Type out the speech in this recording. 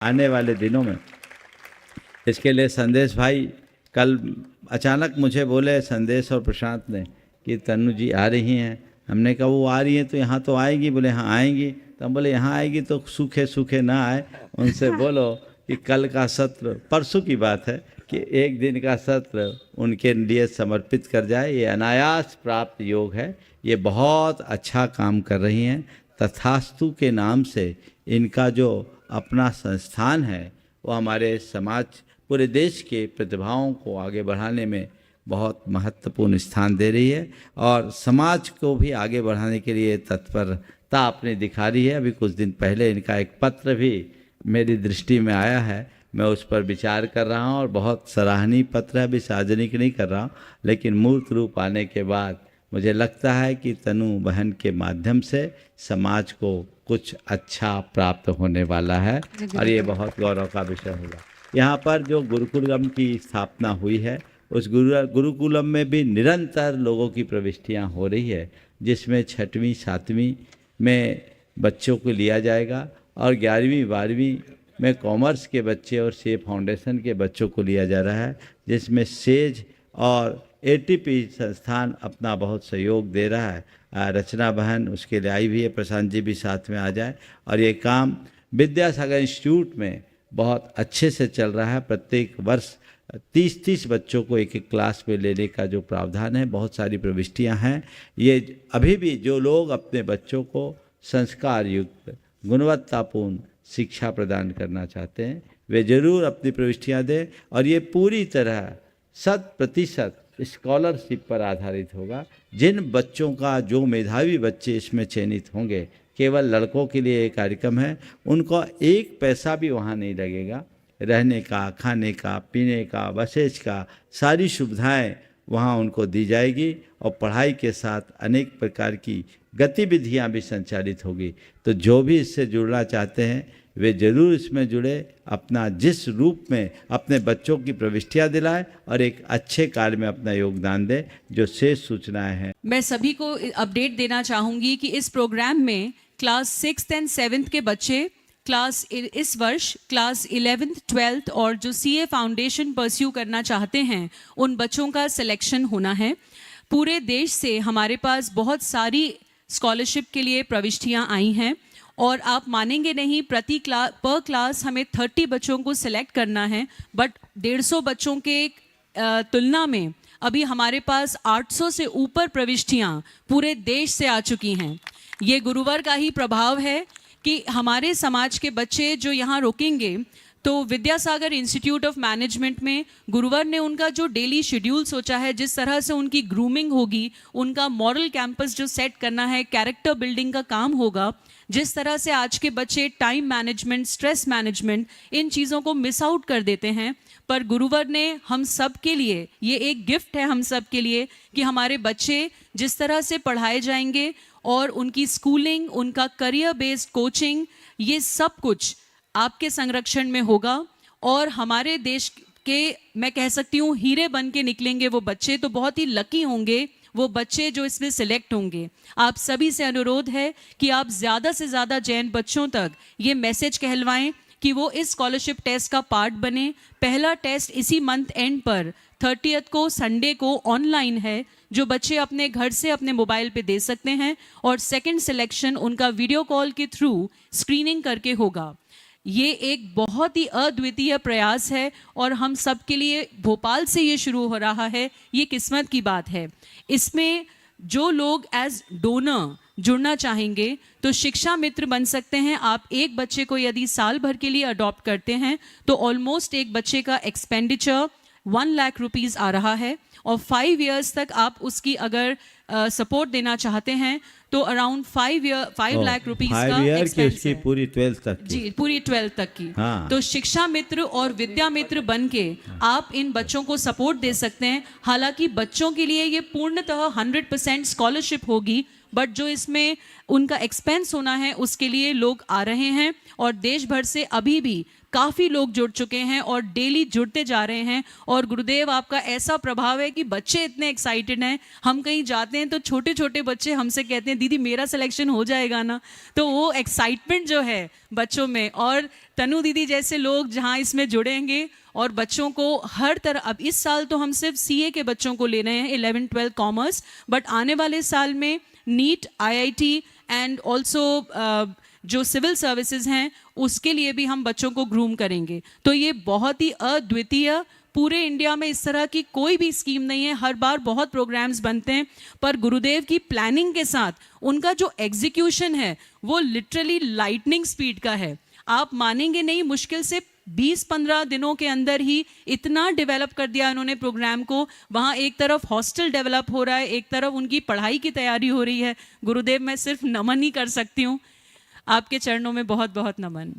आने वाले दिनों में। इसके लिए संदेश भाई कल अचानक मुझे बोले, संदेश और प्रशांत ने, कि तनु जी आ रही हैं। हमने कहा वो आ रही हैं तो यहाँ तो आएंगी। बोले हाँ आएंगी। तो हम बोले यहाँ आएगी तो सूखे सूखे ना आए, उनसे बोलो कि कल का सत्र, परसों की बात है, कि एक दिन का सत्र उनके लिए समर्पित कर जाए। ये अनायास प्राप्त योग है, ये बहुत अच्छा काम कर रही हैं। तथास्तु के नाम से इनका जो अपना संस्थान है वो हमारे समाज, पूरे देश के प्रतिभाओं को आगे बढ़ाने में बहुत महत्वपूर्ण स्थान दे रही है और समाज को भी आगे बढ़ाने के लिए तत्परता अपनी दिखा रही है। अभी कुछ दिन पहले इनका एक पत्र भी मेरी दृष्टि में आया है, मैं उस पर विचार कर रहा हूँ और बहुत सराहनीय पत्र है। अभी सार्वजनिक नहीं कर रहा हूँ, लेकिन मूर्त रूप आने के बाद मुझे लगता है कि तनु बहन के माध्यम से समाज को कुछ अच्छा प्राप्त होने वाला है और ये बहुत गौरव का विषय होगा। यहाँ पर जो गुरुकुलम की स्थापना हुई है, उस गुरुकुलम में भी निरंतर लोगों की प्रविष्टियाँ हो रही है, जिसमें 6वीं 7वीं में बच्चों को लिया जाएगा और 11वीं 12वीं में कॉमर्स के बच्चे और से फाउंडेशन के बच्चों को लिया जा रहा है, जिसमें सेज और एटीपी संस्थान अपना बहुत सहयोग दे रहा है। रचना बहन उसके लिए आई भी है, प्रशांत जी भी साथ में आ जाए। और ये काम विद्यासागर इंस्टीट्यूट में बहुत अच्छे से चल रहा है। प्रत्येक वर्ष 30-30 बच्चों को एक क्लास में लेने का जो प्रावधान है, बहुत सारी प्रविष्टियां हैं। ये अभी भी जो लोग अपने बच्चों को संस्कार युक्त गुणवत्तापूर्ण शिक्षा प्रदान करना चाहते हैं, वे जरूर अपनी प्रविष्टियां दें और ये पूरी तरह 100% स्कॉलरशिप पर आधारित होगा। जिन बच्चों का, जो मेधावी बच्चे इसमें चयनित होंगे, केवल लड़कों के लिए एक कार्यक्रम है, उनको एक पैसा भी वहाँ नहीं लगेगा। रहने का, खाने का, पीने का, बसेज का, सारी सुविधाएं वहाँ उनको दी जाएगी और पढ़ाई के साथ अनेक प्रकार की गतिविधियां भी संचालित होगी। तो जो भी इससे जुड़ना चाहते हैं वे जरूर इसमें जुड़े, अपना जिस रूप में अपने बच्चों की प्रविष्टियां दिलाएं और एक अच्छे कार्य में अपना योगदान दें। जो शेष सूचनाएं हैं, मैं सभी को अपडेट देना चाहूँगी कि इस प्रोग्राम में क्लास 6th एंड 7th के बच्चे, इस वर्ष क्लास 11th 12th और जो CA फाउंडेशन परस्यू करना चाहते हैं उन बच्चों का सिलेक्शन होना है। पूरे देश से हमारे पास बहुत सारी स्कॉलरशिप के लिए प्रविष्टियां आई हैं और आप मानेंगे नहीं, पर क्लास हमें 30 बच्चों को सिलेक्ट करना है, बट 150 बच्चों के तुलना में अभी हमारे पास 800 से ऊपर प्रविष्टियां पूरे देश से आ चुकी हैं। ये गुरुवर का ही प्रभाव है कि हमारे समाज के बच्चे जो यहाँ रुकेंगे, तो विद्यासागर इंस्टीट्यूट ऑफ मैनेजमेंट में गुरुवर ने उनका जो डेली शेड्यूल सोचा है, जिस तरह से उनकी ग्रूमिंग होगी, उनका मॉडल कैंपस जो सेट करना है, कैरेक्टर बिल्डिंग का काम होगा, जिस तरह से आज के बच्चे टाइम मैनेजमेंट, स्ट्रेस मैनेजमेंट, इन चीज़ों को मिस आउट कर देते हैं। पर गुरुवर ने हम सब के लिए, ये एक गिफ्ट है हम सब के लिए कि हमारे बच्चे जिस तरह से पढ़ाए जाएंगे और उनकी स्कूलिंग, उनका करियर बेस्ड कोचिंग, ये सब कुछ आपके संरक्षण में होगा और हमारे देश के, मैं कह सकती हूँ, हीरे बन के निकलेंगे वो बच्चे। तो बहुत ही लकी होंगे वो बच्चे जो इसमें सिलेक्ट होंगे। आप सभी से अनुरोध है कि आप ज़्यादा से ज़्यादा जैन बच्चों तक ये मैसेज कहलवाएं कि वो इस स्कॉलरशिप टेस्ट का पार्ट बने। पहला टेस्ट इसी मंथ एंड पर 30th को, संडे को ऑनलाइन है, जो बच्चे अपने घर से अपने मोबाइल पे दे सकते हैं और सेकंड सिलेक्शन उनका वीडियो कॉल के थ्रू स्क्रीनिंग करके होगा। ये एक बहुत ही अद्वितीय प्रयास है और हम सब के लिए भोपाल से ये शुरू हो रहा है, ये किस्मत की बात है। इसमें जो लोग एज डोनर जुड़ना चाहेंगे तो शिक्षा मित्र बन सकते हैं। आप एक बच्चे को यदि साल भर के लिए अडॉप्ट करते हैं तो ऑलमोस्ट एक बच्चे का एक्सपेंडिचर 1 लाख रुपीज़ आ रहा है और 5 इयर्स तक आप उसकी अगर सपोर्ट देना चाहते हैं तो अराउंड 5 लाख रुपीज का एक्सपेंस है। पूरी 12th तक की। जी, पूरी 12th तक की। हाँ। तो शिक्षा मित्र और विद्या मित्र बन के आप इन बच्चों को सपोर्ट दे सकते हैं। हालांकि बच्चों के लिए ये पूर्णतः 100% स्कॉलरशिप होगी, बट जो इसमें उनका एक्सपेंस होना है उसके लिए लोग आ रहे हैं और देश भर से अभी भी काफ़ी लोग जुड़ चुके हैं और डेली जुड़ते जा रहे हैं। और गुरुदेव आपका ऐसा प्रभाव है कि बच्चे इतने एक्साइटेड हैं, हम कहीं जाते हैं तो छोटे छोटे बच्चे हमसे कहते हैं दीदी मेरा सिलेक्शन हो जाएगा ना। तो वो एक्साइटमेंट जो है बच्चों में, और तनु दीदी जैसे लोग जहाँ इसमें जुड़ेंगे और बच्चों को हर तरह, अब इस साल तो हम सिर्फ सीए के बच्चों को ले रहे हैं 11-12 कॉमर्स, बट आने वाले साल में नीट, आईआईटी एंड ऑल्सो जो सिविल सर्विसेज हैं उसके लिए भी हम बच्चों को ग्रूम करेंगे। तो ये बहुत ही अद्वितीय, पूरे इंडिया में इस तरह की कोई भी स्कीम नहीं है। हर बार बहुत प्रोग्राम्स बनते हैं पर गुरुदेव की प्लानिंग के साथ उनका जो एग्जीक्यूशन है वो लिटरली लाइटनिंग स्पीड का है। आप मानेंगे नहीं, मुश्किल से 20-15 दिनों के अंदर ही इतना डेवलप कर दिया उन्होंने प्रोग्राम को। वहाँ एक तरफ हॉस्टल डेवलप हो रहा है, एक तरफ उनकी पढ़ाई की तैयारी हो रही है। गुरुदेव मैं सिर्फ नमन ही कर सकती हूँ, आपके चरणों में बहुत बहुत नमन।